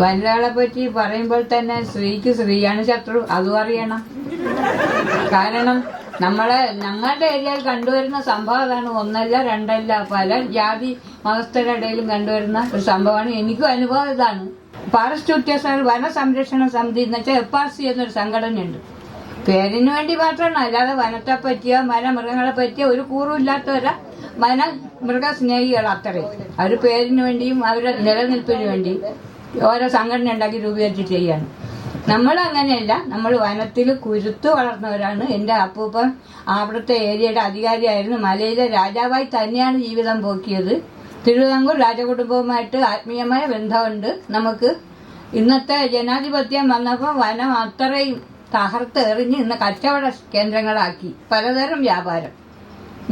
വനിതകളെ പറ്റി പറയുമ്പോൾ തന്നെ സ്ത്രീക്ക് സ്ത്രീയാണ് ശത്രു, അതും അറിയണം. കാരണം ഞങ്ങളുടെ ഏരിയയിൽ കണ്ടുവരുന്ന സംഭവം അതാണ്. ഒന്നല്ല രണ്ടല്ല, പല ജാതി മതസ്ഥരുടെ ഇടയിലും കണ്ടുവരുന്ന ഒരു സംഭവമാണ്. എനിക്കും അനുഭവം ഇതാണ്. ഫോറസ്റ്റ് ഉദ്യോഗസ്ഥർ വന സംരക്ഷണ സമിതി എന്ന് വെച്ചാൽ FRC എന്നൊരു സംഘടനയുണ്ട്. പേരിന് വേണ്ടി മാത്രമാണ്, അല്ലാതെ വനത്തെ പറ്റിയോ മൃഗങ്ങളെ പറ്റിയോ ഒരു കൂറും ഇല്ലാത്തവരാ മൃഗസ്നേഹികൾ. അത്രയും അവർ പേരിന് വേണ്ടിയും അവരുടെ നിലനിൽപ്പിന് വേണ്ടിയും ഓരോ സംഘടന ഉണ്ടാക്കി രൂപീകരിച്ച് ചെയ്യാണ്. നമ്മളങ്ങനെയല്ല, നമ്മൾ വനത്തിൽ കുരുത്തു വളർന്നവരാണ്. എൻ്റെ അപ്പൂപ്പൻ അവിടുത്തെ ഏരിയയുടെ അധികാരിയായിരുന്നു. മലയിലെ രാജാവായി തന്നെയാണ് ജീവിതം പോക്കിയത്. തിരുവിതാംകൂർ രാജകുടുംബവുമായിട്ട് ആത്മീയമായ ബന്ധമുണ്ട് നമുക്ക്. ഇന്നത്തെ ജനാധിപത്യം വന്നപ്പോൾ വനം അത്രയും തകർത്തെറിഞ്ഞ് ഇന്ന് കച്ചവട കേന്ദ്രങ്ങളാക്കി, പലതരം വ്യാപാരം.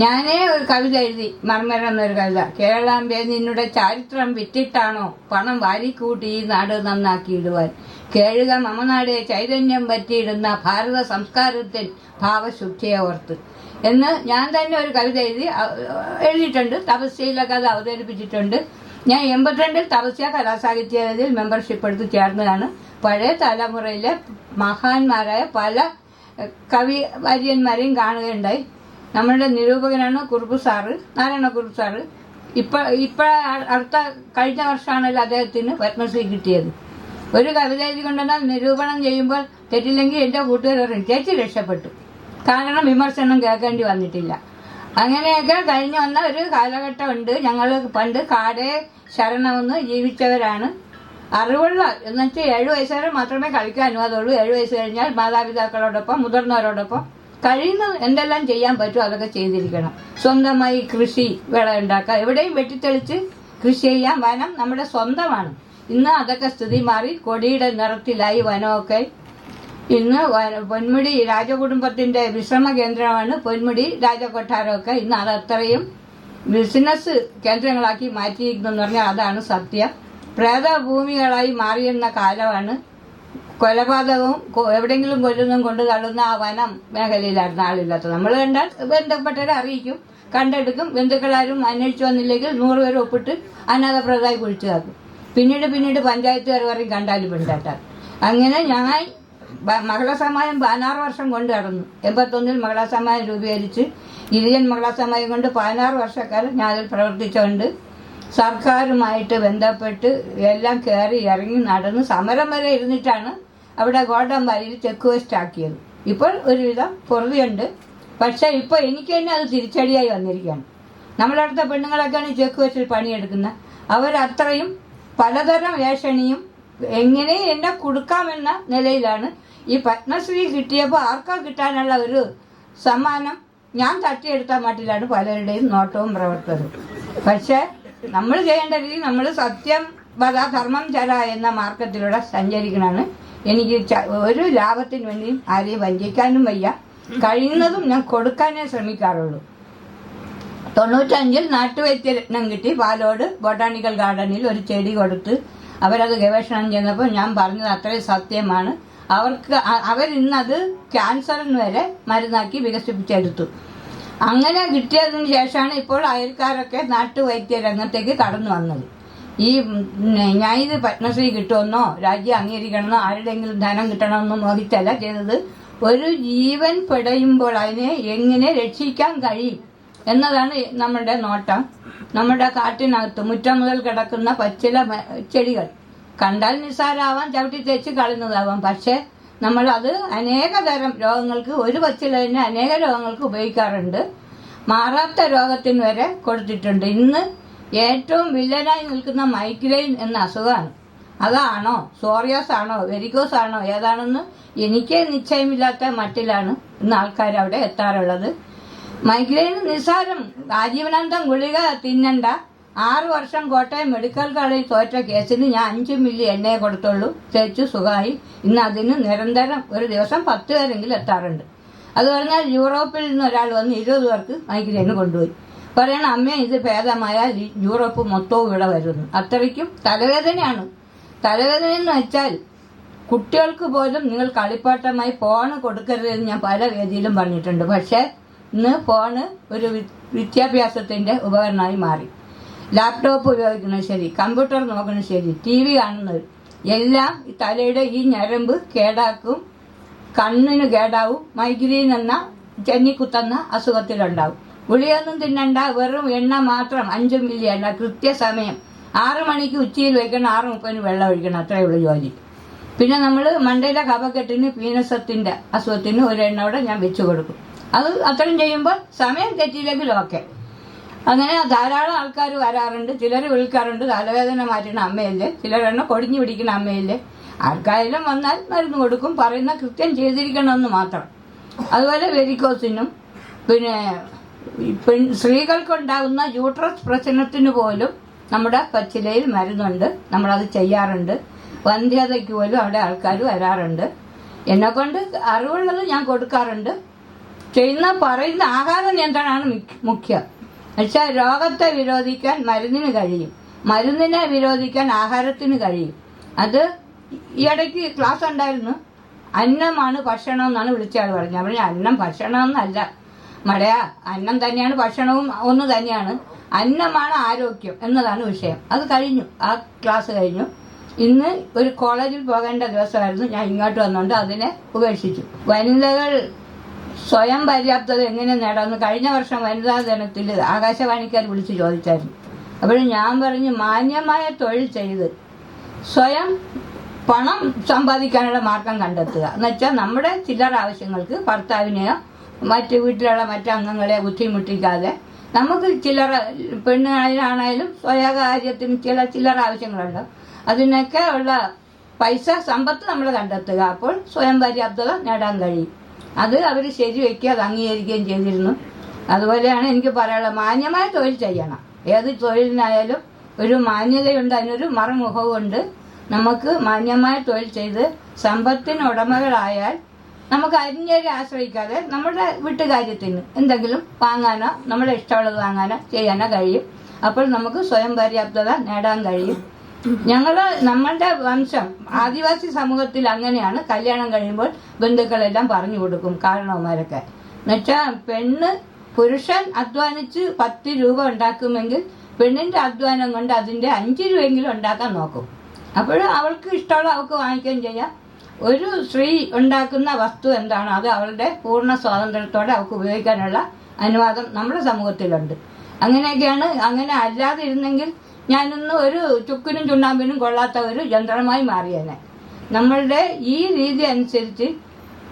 ഞാനേ ഒരു കവിത എഴുതി, മർമരം എന്നൊരു കവിത. കേരളാംബേ നിന്നുടെ ചരിത്രം വിറ്റിട്ടാണോ പണം വാരിക്കൂട്ടി ഈ നാട് നന്നാക്കിയിടുവാൻ, കേഴുക മമനാടെ ചൈതന്യം പറ്റിയിടുന്ന ഭാരത സംസ്കാരത്തിൽ ഭാവശുദ്ധിയെ ഓർത്ത് എന്ന് ഞാൻ തന്നെ ഒരു കവിത എഴുതിയിട്ടുണ്ട്. തപസ്യയിലൊക്കെ അത് അവതരിപ്പിച്ചിട്ടുണ്ട്. ഞാൻ 82 തപസ്യ കലാസാഹിത്യത്തിൽ മെമ്പർഷിപ്പ് എടുത്ത് ചേർന്നതാണ്. പഴയ തലമുറയിലെ മഹാന്മാരായ പല കവി വര്യന്മാരെയും കാണുകയുണ്ടായി. നമ്മളുടെ നിരൂപകനാണ് കുറുപ്പ് സാറ്, നാരായണക്കുറുപ്പ് സാറ്. അടുത്ത കഴിഞ്ഞ വർഷമാണല്ലോ അദ്ദേഹത്തിന് പത്മശ്രീ കിട്ടിയത്. ഒരു കവിത എഴുതി കൊണ്ടുവന്നാൽ നിരൂപണം ചെയ്യുമ്പോൾ തെറ്റില്ലെങ്കിൽ എൻ്റെ കൂട്ടുകാർ പറയും ചേച്ചി രക്ഷപ്പെട്ടു, കാരണം വിമർശനം കേൾക്കേണ്ടി വന്നിട്ടില്ല. അങ്ങനെയൊക്കെ കഴിഞ്ഞു വന്ന ഒരു കാലഘട്ടമുണ്ട്. ഞങ്ങൾ പണ്ട് കാടേ ശരണമെന്ന് ജീവിച്ചവരാണ്. അറിവുള്ള എന്നുവെച്ചാൽ 7 വയസ്സ് വരെ മാത്രമേ കളിക്കാൻ അനുവാദമുള്ളൂ. 7 വയസ്സ് കഴിഞ്ഞാൽ മാതാപിതാക്കളോടൊപ്പം മുതിർന്നവരോടൊപ്പം കഴിയുന്നത് എന്തെല്ലാം ചെയ്യാൻ പറ്റും അതൊക്കെ ചെയ്തിരിക്കണം. സ്വന്തമായി കൃഷി വിള ഉണ്ടാക്കുക, എവിടെയും വെട്ടിത്തെളിച്ച് കൃഷി ചെയ്യാൻ. വനം നമ്മുടെ സ്വന്തമാണ്. ഇന്ന് അതൊക്കെ സ്ഥിതി മാറി കൊടിയുടെ നിറത്തിലായി വനമൊക്കെ. ഇന്ന് പൊന്മുടി രാജകുടുംബത്തിന്റെ വിശ്രമ കേന്ദ്രമാണ് പൊന്മുടി രാജകൊട്ടാരമൊക്കെ. ഇന്ന് അത് അത്രയും ബിസിനസ് കേന്ദ്രങ്ങളാക്കി മാറ്റിയിരിക്കുന്നെന്ന് പറഞ്ഞാൽ അതാണ് സത്യം. പ്രേതഭൂമികളായി മാറിയുന്ന കാലമാണ്. കൊലപാതകവും എവിടെയെങ്കിലും കൊല്ലുന്നതും കൊണ്ട് തള്ളുന്ന ആ വനം മേഖലയിലായിരുന്നു ആളില്ലാത്തത്. നമ്മൾ കണ്ടാൽ ബന്ധപ്പെട്ടവരെ അറിയിക്കും, കണ്ടെടുക്കും. ബന്ധുക്കളാരും അന്വേഷിച്ചു വന്നില്ലെങ്കിൽ 100 പേര് ഒപ്പിട്ട് അനാഥപ്രദമായി കുഴിച്ചു കാക്കും. പിന്നീട് പഞ്ചായത്തുകാർ പറയും കണ്ടാലും പെണ്ടാട്ടാൽ. അങ്ങനെ ഞാൻ മഹിളാ സമാജം 16 വർഷം കൊണ്ട് നടന്നു. 81 മഹിളാ സമാജം രൂപീകരിച്ച് ഗിരിജൻ മഹിളാ സമാജം കൊണ്ട് 16 വർഷക്കാലം ഞാനതിൽ പ്രവർത്തിച്ചുകൊണ്ട് സർക്കാരുമായിട്ട് ബന്ധപ്പെട്ട് എല്ലാം കയറി ഇറങ്ങി നടന്ന് സമരം വരെ ഇരുന്നിട്ടാണ് അവിടെ ഗോൾഡൻ വാലിയിൽ ചെക്ക് വേസ്റ്റ് ആക്കിയത്. ഇപ്പോൾ ഒരുവിധം പൊറുതിയുണ്ട്. പക്ഷെ ഇപ്പോൾ എനിക്ക് തന്നെ അത് തിരിച്ചടിയായി വന്നിരിക്കുകയാണ്. നമ്മളടുത്ത പെണ്ണുങ്ങളൊക്കെയാണ് ചെക്ക് വേസ്റ്റിൽ പണിയെടുക്കുന്നത്. അവരത്രയും പലതരം ഏഷണിയും എങ്ങനെ എന്നെ കൊടുക്കാമെന്ന നിലയിലാണ്. ഈ പത്മശ്രീ കിട്ടിയപ്പോൾ ആർക്കാ കിട്ടാനുള്ള ഒരു സമ്മാനം ഞാൻ തട്ടിയെടുത്ത മട്ടിലാണ് പലരുടെയും നോട്ടവും പ്രവർത്തനവും. പക്ഷേ നമ്മൾ ചെയ്യേണ്ട രീതി, നമ്മൾ സത്യം വധ ധർമ്മം ചര എന്ന മാർഗത്തിലൂടെ സഞ്ചരിക്കണമാണ്. എനിക്ക് ഒരു ലാഭത്തിന് വേണ്ടിയും ആരെയും വഞ്ചിക്കാനും വയ്യ. കഴിയുന്നതും ഞാൻ കൊടുക്കാനേ ശ്രമിക്കാറുള്ളൂ. 95 നാട്ടുവൈദ്യരത്നം കിട്ടി. പാലോട് ബൊട്ടാണിക്കൽ ഗാർഡനിൽ ഒരു ചെടി കൊടുത്ത് അവരത് ഗവേഷണം ചെയ്യുന്നപ്പോൾ ഞാൻ പറഞ്ഞത് അത്രയും സത്യമാണ്. അവരിന്നത് ക്യാൻസറിന് വരെ മരുന്നാക്കി വികസിപ്പിച്ചെടുത്തു. അങ്ങനെ കിട്ടിയതിന് ശേഷമാണ് ഇപ്പോൾ അയൽക്കാരൊക്കെ നാട്ടുവൈദ്യ രംഗത്തേക്ക് കടന്നു വന്നത്. ഞാൻ ഇത് പത്മശ്രീ കിട്ടുമെന്നോ രാജ്യം അംഗീകരിക്കണമെന്നോ ആരുടെയെങ്കിലും ധനം കിട്ടണമെന്നോ മോഹിച്ചല്ല ചെയ്തത്. ഒരു ജീവൻ പിടയുമ്പോൾ അതിനെ എങ്ങനെ രക്ഷിക്കാൻ കഴിയും എന്നതാണ് നമ്മുടെ നോട്ടം. നമ്മുടെ കാട്ടിനകത്ത് മുറ്റം മുതൽ കിടക്കുന്ന പച്ചില ചെടികൾ കണ്ടാൽ നിസ്സാരമാവാം, ചവിട്ടി തേച്ച് കളയുന്നതാവാം. പക്ഷെ നമ്മളത് അനേക തരം രോഗങ്ങൾക്ക്, ഒരു പച്ചില തന്നെ അനേക രോഗങ്ങൾക്ക് ഉപയോഗിക്കാറുണ്ട്. മാറാത്ത രോഗത്തിന് വരെ കൊടുത്തിട്ടുണ്ട്. ഇന്ന് ഏറ്റവും വില്ലനായി നിൽക്കുന്ന മൈഗ്രെയിൻ എന്ന അസുഖമാണ്. അതാണോ സോറിയാസ് ആണോ വെരിക്കോസ് ആണോ ഏതാണെന്ന് എനിക്ക് നിശ്ചയമില്ലാത്ത മട്ടിലാണ് ഇന്ന് ആൾക്കാർ അവിടെ എത്താറുള്ളത്. മൈഗ്രെയിൻ നിസ്സാരം, ആജീവനാന്തം ഗുളിക തിന്നണ്ട. 6 വർഷം കോട്ടയം മെഡിക്കൽ കോളേജിൽ തോറ്റ കേസിന് ഞാൻ 5 മില്ലി എണ്ണയെ കൊടുത്തുള്ളൂ, തേച്ചു സുഖമായി. ഇന്ന് അതിന് നിരന്തരം ഒരു ദിവസം 10 പേരെങ്കിലും എത്താറുണ്ട്. അത് പറഞ്ഞാൽ യൂറോപ്പിൽ നിന്ന് ഒരാൾ വന്ന് 20 പേർക്ക് മൈഗ്രെയിന് കൊണ്ടുപോയി. പറയണം അമ്മേ ഇത് ഭേദമായാൽ യൂറോപ്പ് മൊത്തവും ഇവിടെ വരുന്നു. അത്രയ്ക്കും തലവേദനയാണ്. തലവേദന എന്ന് വെച്ചാൽ കുട്ടികൾക്ക് പോലും നിങ്ങൾ കളിപ്പാട്ടമായി ഫോണ് കൊടുക്കരുതെന്ന് ഞാൻ പല വേദിയിലും പറഞ്ഞിട്ടുണ്ട്. പക്ഷേ ഇന്ന് ഫോണ് ഒരു വിദ്യാഭ്യാസത്തിന്റെ ഉപകരണമായി മാറി. ലാപ്ടോപ്പ് ഉപയോഗിക്കുന്നത് ശരി, കമ്പ്യൂട്ടർ നോക്കുന്നത് ശരി, TV കാണുന്നത് എല്ലാം ഈ തലയുടെ ഈ ഞരമ്പ് കേടാക്കും, കണ്ണിന് കേടാവും, മൈഗ്രെയിൻ എന്ന ചെന്നിക്കുത്തുന്ന അസുഖത്തിലുണ്ടാവും. ഗുളിയൊന്നും തിന്നണ്ട, വെറും എണ്ണ മാത്രം 5 മില്ലി എണ്ണ കൃത്യസമയം 6 മണിക്ക് ഉച്ചയിൽ വയ്ക്കണം, 6:30 വെള്ളം ഒഴിക്കണം, അത്രയേ ഉള്ളൂ ജോലി. പിന്നെ നമ്മൾ മണ്ടയിലെ കഫക്കെട്ടിന് പീനസത്തിന്റെ അസുഖത്തിന് ഒരു എണ്ണയോടെ ഞാൻ വെച്ചു കൊടുക്കും. അത് അത്രയും ചെയ്യുമ്പോൾ സമയം തെറ്റിയില്ലെങ്കിൽ ഓക്കെ. അങ്ങനെ ധാരാളം ആൾക്കാർ വരാറുണ്ട്. ചിലർ വിളിക്കാറുണ്ട്, തലവേദന മാറ്റുന്ന അമ്മയല്ലേ, ചിലരെണ്ണം കൊടിഞ്ഞു പിടിക്കുന്ന അമ്മയല്ലേ. ആർക്കായാലും വന്നാൽ മരുന്ന് കൊടുക്കും, പറയുന്ന കൃത്യം ചെയ്തിരിക്കണമെന്ന് മാത്രം. അതുപോലെ വെരിക്കോസിനും പിന്നെ സ്ത്രീകൾക്കുണ്ടാകുന്ന യൂട്രസ് പ്രശ്നത്തിന് പോലും നമ്മുടെ പച്ചിലയിൽ മരുന്നുണ്ട്, നമ്മളത് ചെയ്യാറുണ്ട്. വന്ധ്യതയ്ക്ക് പോലും അവിടെ ആൾക്കാർ വരാറുണ്ട്. എന്നെക്കൊണ്ട് അറിവുള്ളത് ഞാൻ കൊടുക്കാറുണ്ട്. പറയുന്ന ആഹാര നിയന്ത്രണമാണ് മുഖ്യം. എന്നുവെച്ചാൽ രോഗത്തെ വിരോധിക്കാൻ മരുന്നിന് കഴിയും, മരുന്നിനെ വിരോധിക്കാൻ ആഹാരത്തിന് കഴിയും. അത് ഈ ഇടയ്ക്ക് ക്ലാസ് ഉണ്ടായിരുന്നു. അന്നമാണ് ഭക്ഷണം എന്നാണ് വിളിച്ചയാൾ പറഞ്ഞത്. ഞാൻ പറഞ്ഞു അന്നം ഭക്ഷണമെന്നല്ല മടയാ, അന്നം തന്നെയാണ് ഭക്ഷണവും ഒന്ന് തന്നെയാണ്. അന്നമാണ് ആരോഗ്യം എന്നതാണ് വിഷയം. അത് കഴിഞ്ഞു, ആ ക്ലാസ് കഴിഞ്ഞു. ഇന്ന് ഒരു കോളേജിൽ പോകേണ്ട ദിവസമായിരുന്നു. ഞാൻ ഇങ്ങോട്ട് വന്നുകൊണ്ട് അതിനെ ഉപേക്ഷിച്ചു. വനിതകൾ സ്വയം പര്യാപ്തത എങ്ങനെ നേടാമെന്ന് കഴിഞ്ഞ വർഷം വനിതാ ദിനത്തിൽ ആകാശവാണിക്കാർ വിളിച്ച് ചോദിച്ചായിരുന്നു. അപ്പോൾ ഞാൻ പറഞ്ഞു മാന്യമായ തൊഴിൽ ചെയ്ത് സ്വയം പണം സമ്പാദിക്കാനുള്ള മാർഗം കണ്ടെത്തുക. എന്നുവെച്ചാൽ നമ്മുടെ ചില്ലറ ആവശ്യങ്ങൾക്ക് ഭർത്താവിനെയോ മറ്റ് വീട്ടിലുള്ള മറ്റംഗങ്ങളെ ബുദ്ധിമുട്ടിക്കാതെ നമുക്ക് ചില്ലറ പെണ്ണായാലും സ്വയകാര്യത്തിന് ചില്ലറ ആവശ്യങ്ങളുണ്ട്. അതിനൊക്കെ ഉള്ള പൈസ സമ്പത്ത് നമ്മൾ കണ്ടെത്തുക. അപ്പോൾ സ്വയം പര്യാപ്തത നേടാൻ കഴിയും. അത് അവർ ശരിവെക്കുക, അത് അംഗീകരിക്കുകയും ചെയ്തിരുന്നു. അതുപോലെയാണ് എനിക്ക് പറയാനുള്ളത്, മാന്യമായ തൊഴിൽ ചെയ്യണം. ഏത് തൊഴിലിനായാലും ഒരു മാന്യതയുണ്ട്, അതിനൊരു മറുമുഖവുമുണ്ട്. നമുക്ക് മാന്യമായ തൊഴിൽ ചെയ്ത് സമ്പത്തിന് ഉടമകളായാൽ നമുക്ക് അന്യരെ ആശ്രയിക്കാതെ നമ്മുടെ വീട്ടുകാര്യത്തിന് എന്തെങ്കിലും വാങ്ങാനോ നമ്മുടെ ഇഷ്ടമുള്ളത് വാങ്ങാനോ ചെയ്യാനോ കഴിയും. അപ്പോൾ നമുക്ക് സ്വയം പര്യാപ്തത നേടാൻ കഴിയും. നമ്മളുടെ വംശം ആദിവാസി സമൂഹത്തിൽ അങ്ങനെയാണ്. കല്യാണം കഴിയുമ്പോൾ ബന്ധുക്കളെല്ലാം പറഞ്ഞു കൊടുക്കും, കാരണവന്മാരൊക്കെ. എന്നുവെച്ചാൽ പുരുഷൻ അധ്വാനിച്ച് 10 രൂപ ഉണ്ടാക്കുമെങ്കിൽ പെണ്ണിന്റെ അധ്വാനം കൊണ്ട് അതിന്റെ 5 രൂപയെങ്കിലും ഉണ്ടാക്കാൻ നോക്കും. അപ്പോൾ അവൾക്ക് ഇഷ്ടമുള്ള അവൾക്ക് വാങ്ങിക്കുകയും ചെയ്യാം. ഒരു സ്ത്രീ ഉണ്ടാക്കുന്ന വസ്തു എന്താണോ അത് അവളുടെ പൂർണ്ണ സ്വാതന്ത്ര്യത്തോടെ അവൾക്ക് ഉപയോഗിക്കാനുള്ള അനുവാദം നമ്മുടെ സമൂഹത്തിലുണ്ട്. അങ്ങനെയൊക്കെയാണ്. അങ്ങനെ അല്ലാതെ ഇരുന്നെങ്കിൽ ഞാനിന്ന് ഒരു ചുക്കിനും ചുണ്ണാമ്പിനും കൊള്ളാത്ത ഒരു യന്ത്രമായി മാറിയേനെ. നമ്മളുടെ ഈ രീതി അനുസരിച്ച്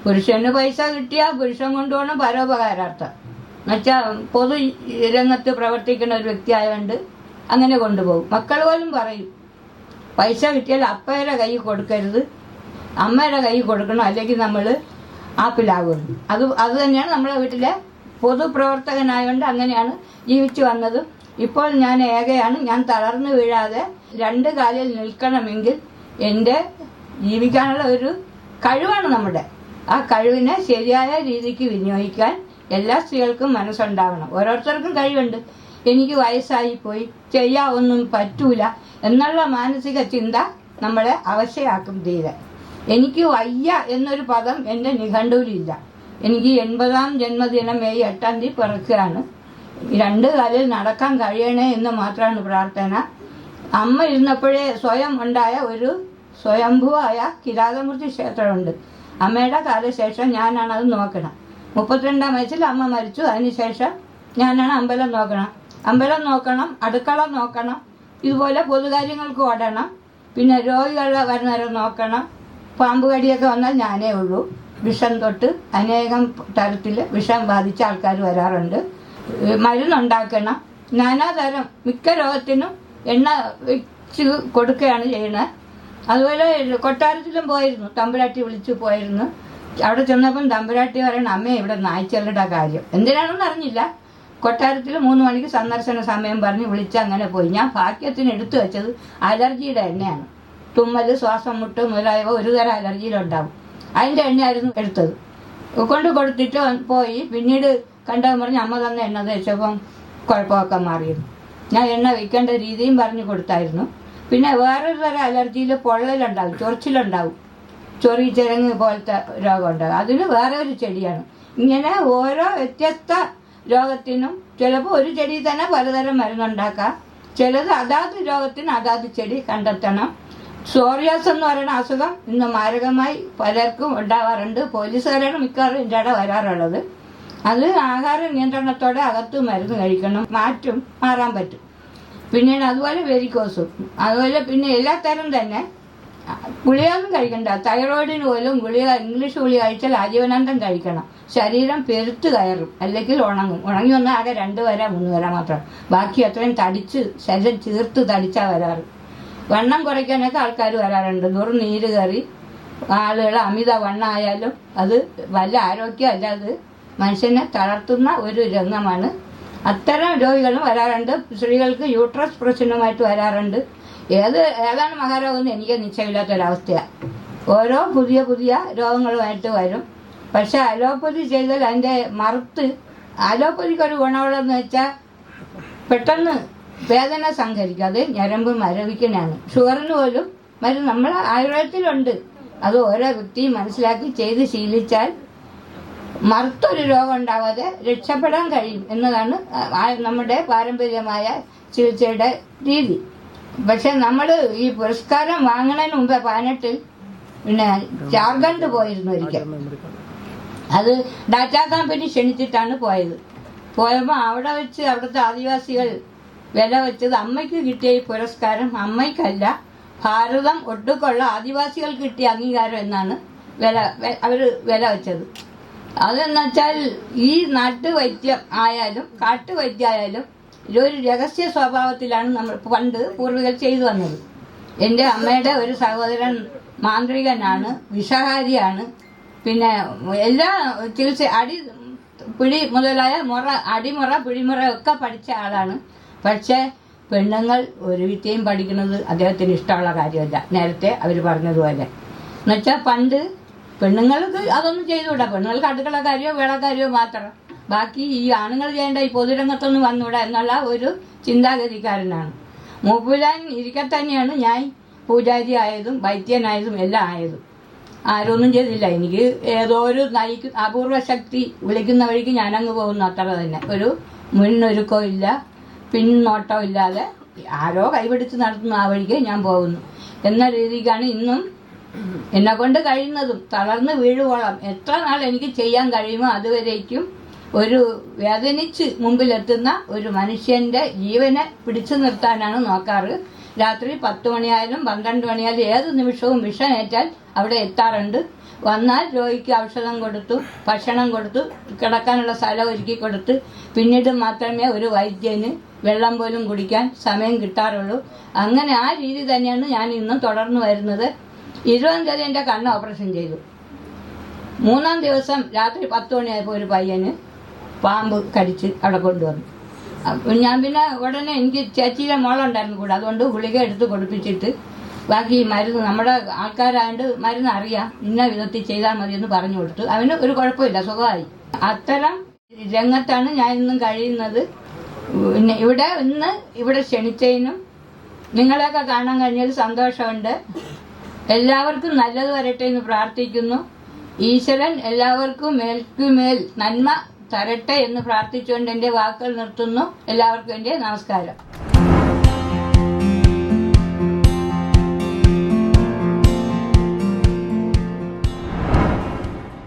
പുരുഷന് പൈസ കിട്ടിയാൽ പുരുഷൻ കൊണ്ടുപോകണം പരോപകാരാർത്ഥം. എന്നുവെച്ചാൽ പൊതു രംഗത്ത് പ്രവർത്തിക്കുന്ന ഒരു വ്യക്തി ആയതുകൊണ്ട് അങ്ങനെ കൊണ്ടുപോകും. മക്കൾ പോലും പറയും പൈസ കിട്ടിയാൽ അപ്പയുടെ കൈ കൊടുക്കരുത്, അമ്മയുടെ കൈ കൊടുക്കണം, അല്ലെങ്കിൽ നമ്മൾ ആപ്പിലാകുന്നു. അത് തന്നെയാണ് നമ്മുടെ വീട്ടിലെ പൊതുപ്രവർത്തകനായതുകൊണ്ട് അങ്ങനെയാണ് ജീവിച്ചു വന്നത്. ഇപ്പോൾ ഞാൻ ഏകയാണ്. ഞാൻ തളർന്നു വീഴാതെ 2 കാലിൽ നിൽക്കണമെങ്കിൽ എൻ്റെ ജീവിക്കാനുള്ള ഒരു കഴിവാണ് നമ്മുടെ. ആ കഴിവിനെ ശരിയായ രീതിക്ക് വിനിയോഗിക്കാൻ എല്ലാ സ്ത്രീകൾക്കും മനസ്സുണ്ടാവണം. ഓരോരുത്തർക്കും കഴിവുണ്ട്. എനിക്ക് വയസ്സായിപ്പോയി, ചെയ്യാവൊന്നും പറ്റൂല എന്നുള്ള മാനസിക ചിന്ത നമ്മളെ അവശയാക്കും തീരെ. എനിക്ക് വയ്യ എന്നൊരു പദം എൻ്റെ നിഘണ്ടുവിലില്ല. എനിക്ക് 80ാം ജന്മദിനം മെയ് 8-ാം തീയതി പിറക്കുകയാണ്. 2 കാലിൽ നടക്കാൻ കഴിയണേ എന്ന് മാത്രമാണ് പ്രാർത്ഥന. അമ്മ ഇരുന്നപ്പോഴേ സ്വയം ഉണ്ടായ ഒരു സ്വയംഭുവായ കിരാതമൂർത്തി ക്ഷേത്രമുണ്ട്. അമ്മയുടെ കാലശേഷം ഞാനാണ് അത് നോക്കണം. 32ാം വയസ്സിൽ അമ്മ മരിച്ചു. അതിനുശേഷം ഞാനാണ് അമ്പലം നോക്കണം, അടുക്കള നോക്കണം, ഇതുപോലെ പൊതുകാര്യങ്ങൾക്ക് ഓടണം. പിന്നെ രോഗികളെ വരുന്നവരെ നോക്കണം. പാമ്പ് കടിയൊക്കെ വന്നാൽ ഞാനേ ഉള്ളൂ. വിഷം തൊട്ട് അനേകം തരത്തിൽ വിഷം ബാധിച്ച ആൾക്കാർ വരാറുണ്ട്. മരുന്നുണ്ടാക്കണം. നാനാതരം മിക്ക രോഗത്തിനും എണ്ണ വെച്ച് കൊടുക്കുകയാണ് ചെയ്യുന്നത്. അതുപോലെ കൊട്ടാരത്തിലും പോയിരുന്നു, തമ്പുരാട്ടി വിളിച്ചു പോയിരുന്നു. അവിടെ ചെന്നപ്പം തമ്പുരാട്ടി പറയണം അമ്മേ ഇവിടെ നായ്ച്ചകളുടെ കാര്യം എന്തിനാണെന്ന് അറിഞ്ഞില്ല. കൊട്ടാരത്തിൽ 3 മണിക്ക് സന്ദർശന സമയം പറഞ്ഞ് വിളിച്ച് അങ്ങനെ പോയി. ഞാൻ ഭാഗ്യത്തിന് എടുത്തു വെച്ചത് അലർജിയുടെ എണ്ണയാണ്. തുമ്മൽ, ശ്വാസം മുട്ട് മുതലായവ ഒരു തരം അലർജിയിലുണ്ടാവും. അതിൻ്റെ എണ്ണയായിരുന്നു എടുത്തത്. കൊടുത്തിട്ട് പോയി. പിന്നീട് കണ്ടവൻ പറഞ്ഞ് അമ്മ തന്നെ എണ്ണ തേച്ചപ്പം കുഴപ്പമൊക്കെ മാറിയിരുന്നു. ഞാൻ എണ്ണ വയ്ക്കേണ്ട രീതിയും പറഞ്ഞു കൊടുത്തായിരുന്നു. പിന്നെ വേറൊരു തരം അലർജിയിൽ പൊള്ളലുണ്ടാവും, ചൊറിച്ചിലുണ്ടാവും, ചൊറിച്ചിരങ്ങ് പോലത്തെ രോഗം ഉണ്ടാകും. അതിന് വേറെ ഒരു ചെടിയാണ്. ഇങ്ങനെ ഓരോ വ്യത്യസ്ത രോഗത്തിനും ചിലപ്പോൾ ഒരു ചെടിയിൽ തന്നെ പലതരം മരുന്നുണ്ടാക്കാം. ചിലത് അതാത് രോഗത്തിന് അതാത് ചെടി കണ്ടെത്തണം. സോറിയാസ് എന്ന് പറയുന്ന അസുഖം ഇന്ന് മാരകമായി പലർക്കും ഉണ്ടാവാറുണ്ട്. പോലീസുകാരാണ് മിക്കവാറും ഇതിൻ്റെ ഇടയിൽ വരാറുള്ളത്. അത് ആഹാര നിയന്ത്രണത്തോടെ അകത്ത് മരുന്ന് കഴിക്കണം, മാറാൻ പറ്റും. പിന്നീട് അതുപോലെ വെരിക്കോസും, അതുപോലെ പിന്നെ എല്ലാത്തരം തന്നെ ഗുളികയൊന്നും കഴിക്കണ്ട. തൈറോയിഡിന് പോലും ഗുളിക, ഇംഗ്ലീഷ് ഗുളിക കഴിച്ചാൽ ആജീവനാന്തം കഴിക്കണം. ശരീരം പെരുത്ത് കയറും, അല്ലെങ്കിൽ ഉണങ്ങി വന്നാൽ ആകെ 2 വര 3 വര മാത്രം. ബാക്കി അത്രയും ശരീരം ചീർത്ത് തടിച്ചാൽ വരാറ്. വണ്ണം കുറയ്ക്കാനൊക്കെ ആൾക്കാർ വരാറുണ്ട്. നീര് കയറി ആളുകൾ അമിത വണ്ണം ആയാലും അത് വല്ല ആരോഗ്യമല്ല, അത് മനുഷ്യനെ തളർത്തുന്ന ഒരു രംഗമാണ്. അത്തരം രോഗികളും വരാറുണ്ട്. സ്ത്രീകൾക്ക് യൂട്രസ് പ്രശ്നമായിട്ട് വരാറുണ്ട്. ഏതാണ് മഹാരോഗമെന്ന് എനിക്ക് നിശ്ചയമില്ലാത്തൊരവസ്ഥയാണ്. ഓരോ പുതിയ രോഗങ്ങളുമായിട്ട് വരും. പക്ഷെ അലോപ്പതി ചെയ്താൽ അതിൻ്റെ അലോപ്പതിക്കൊരു ഗുണമുള്ളതെന്ന് വെച്ചാൽ പെട്ടെന്ന് വേദന സംഹരിക്കും. അത് ഞരമ്പ് മരവിക്കണാണ്. ഷുഗറിന് പോലും മരുന്ന് നമ്മളെ ആയുർവേദത്തിലുണ്ട്. അത് ഓരോ വ്യക്തിയും മനസ്സിലാക്കി ചെയ്ത് ശീലിച്ചാൽ മറുത്തൊരു രോഗം ഉണ്ടാവാതെ രക്ഷപ്പെടാൻ കഴിയും എന്നതാണ് നമ്മുടെ പാരമ്പര്യമായ ചികിത്സയുടെ രീതി. പക്ഷെ നമ്മൾ ഈ പുരസ്കാരം വാങ്ങുന്നതിന് മുമ്പ് 18 പിന്നെ ജാർഖണ്ഡ് പോയിരുന്നു ഒരിക്കൽ. അത് ഡാറ്റാ കമ്പനി ക്ഷണിച്ചിട്ടാണ് പോയത്. പോയപ്പോൾ അവിടെ വെച്ച് അവിടുത്തെ ആദിവാസികൾ വില വെച്ചത് അമ്മയ്ക്ക് കിട്ടിയ ഈ പുരസ്കാരം അമ്മയ്ക്കല്ല, ഭാരതം ഒട്ടുക്കുള്ള ആദിവാസികൾക്ക് കിട്ടിയ അംഗീകാരം എന്നാണ് അവർ വില വെച്ചത്. അതെന്ന് വെച്ചാൽ ഈ നാട്ടുവൈദ്യം ആയാലും കാട്ടുവൈദ്യമായാലും ഇതൊരു രഹസ്യ സ്വഭാവത്തിലാണ് നമ്മൾ പണ്ട് പൂർവികർ ചെയ്തു വന്നത്. എൻ്റെ അമ്മയുടെ ഒരു സഹോദരൻ മാന്ത്രികനാണ്, വിഷഹാരിയാണ്. പിന്നെ എല്ലാ ചികിത്സ പിടി മുതലായ അടിമുറ പിടിമുറ ഒക്കെ പഠിച്ച ആളാണ്. പക്ഷേ പെണ്ണുങ്ങൾ ഒരു വിദ്യയും പഠിക്കുന്നത് അദ്ദേഹത്തിന് ഇഷ്ടമുള്ള കാര്യമല്ല. നേരത്തെ അവർ പറഞ്ഞതുപോലെ എന്നുവെച്ചാൽ പണ്ട് പെണ്ണുങ്ങൾക്ക് അതൊന്നും ചെയ്തുകൂടാ. പെണ്ണുങ്ങൾക്ക് അടുക്കള കാര്യമോ വേളക്കാര്യമോ മാത്രം. ബാക്കി ഈ ആണുങ്ങൾ ചെയ്യേണ്ട ഈ പൊതുരംഗത്തൊന്നും വന്നുകൂടാ എന്നുള്ള ഒരു ചിന്താഗതിക്കാരനാണ്. മൂപ്പുലാൻ ഇരിക്കെ തന്നെയാണ് ഞാൻ പൂജാരി ആയതും വൈദ്യനായതും എല്ലാം ആയതും. ആരൊന്നും ചെയ്തില്ല. എനിക്ക് ഏതോ ഒരു അപൂർവ ശക്തി വിളിക്കുന്ന വഴിക്ക് ഞാനങ്ങ് പോകുന്നു, അത്ര തന്നെ. ഒരു മുന്നൊരുക്കോ ഇല്ല, പിന്നോട്ടോ ഇല്ലാതെ ആരോ കൈപിടിച്ച് നടത്തുന്ന ആ വഴിക്ക് ഞാൻ പോകുന്നു എന്ന രീതിക്കാണ് ഇന്നും എന്നെ കൊണ്ട് കഴിയുന്നതും. തളർന്ന് വീഴുവോളം എത്ര നാൾ എനിക്ക് ചെയ്യാൻ കഴിയുമോ അതുവരേക്കും ഒരു വേദനിച്ച് മുമ്പിലെത്തുന്ന ഒരു മനുഷ്യന്റെ ജീവനെ പിടിച്ചു നിർത്താനാണ് നോക്കാറ്. രാത്രി 10 മണിയായാലും 12 മണിയായാലും ഏത് നിമിഷവും വിഷമേറ്റാൽ അവിടെ എത്താറുണ്ട്. വന്നാൽ രോഗിക്ക് ഔഷധം കൊടുത്തു, ഭക്ഷണം കൊടുത്തു, കിടക്കാനുള്ള സ്ഥലം ഒരുക്കി കൊടുത്ത് പിന്നീട് മാത്രമേ ഒരു വൈദ്യന് വെള്ളം പോലും കുടിക്കാൻ സമയം കിട്ടാറുള്ളൂ. അങ്ങനെ ആ രീതി തന്നെയാണ് ഞാൻ ഇന്നും തുടർന്നു വരുന്നത്. 20-ാം തീയതി എൻ്റെ കണ്ണ് ഓപ്പറേഷൻ ചെയ്തു. 3-ാം ദിവസം രാത്രി 10 മണിയായപ്പോൾ ഒരു പയ്യന് പാമ്പ് കടിച്ച് അവിടെ കൊണ്ടുവന്നു. ഞാൻ പിന്നെ ഉടനെ എനിക്ക് ചേച്ചിയിലെ മോളുണ്ടായിരുന്നു കൂടെ, അതുകൊണ്ട് ഗുളിക എടുത്ത് കൊടുപ്പിച്ചിട്ട് ബാക്കി മരുന്ന് നമ്മുടെ ആൾക്കാരായതുകൊണ്ട് മരുന്ന് അറിയാം, ഇന്ന വിധത്തിൽ ചെയ്താൽ മതി എന്ന് പറഞ്ഞു കൊടുത്തു. അവന് ഒരു കുഴപ്പമില്ല, സുഖമായി. അത്തരം രംഗത്താണ് ഞാൻ ഇന്നും കഴിയുന്നത്. പിന്നെ ഇവിടെ ക്ഷണിച്ചതിനും നിങ്ങളെയൊക്കെ കാണാൻ കഴിഞ്ഞതിൽ സന്തോഷമുണ്ട്. എല്ലാവർക്കും നല്ലത് വരട്ടെ എന്ന് പ്രാർത്ഥിക്കുന്നു. ഈശ്വരൻ എല്ലാവർക്കും മേൽക്കുമേൽ നന്മ തരട്ടെ എന്ന് പ്രാർത്ഥിച്ചുകൊണ്ട് എൻ്റെ വാക്കുകൾ നിർത്തുന്നു. എല്ലാവർക്കും എൻ്റെ നമസ്കാരം.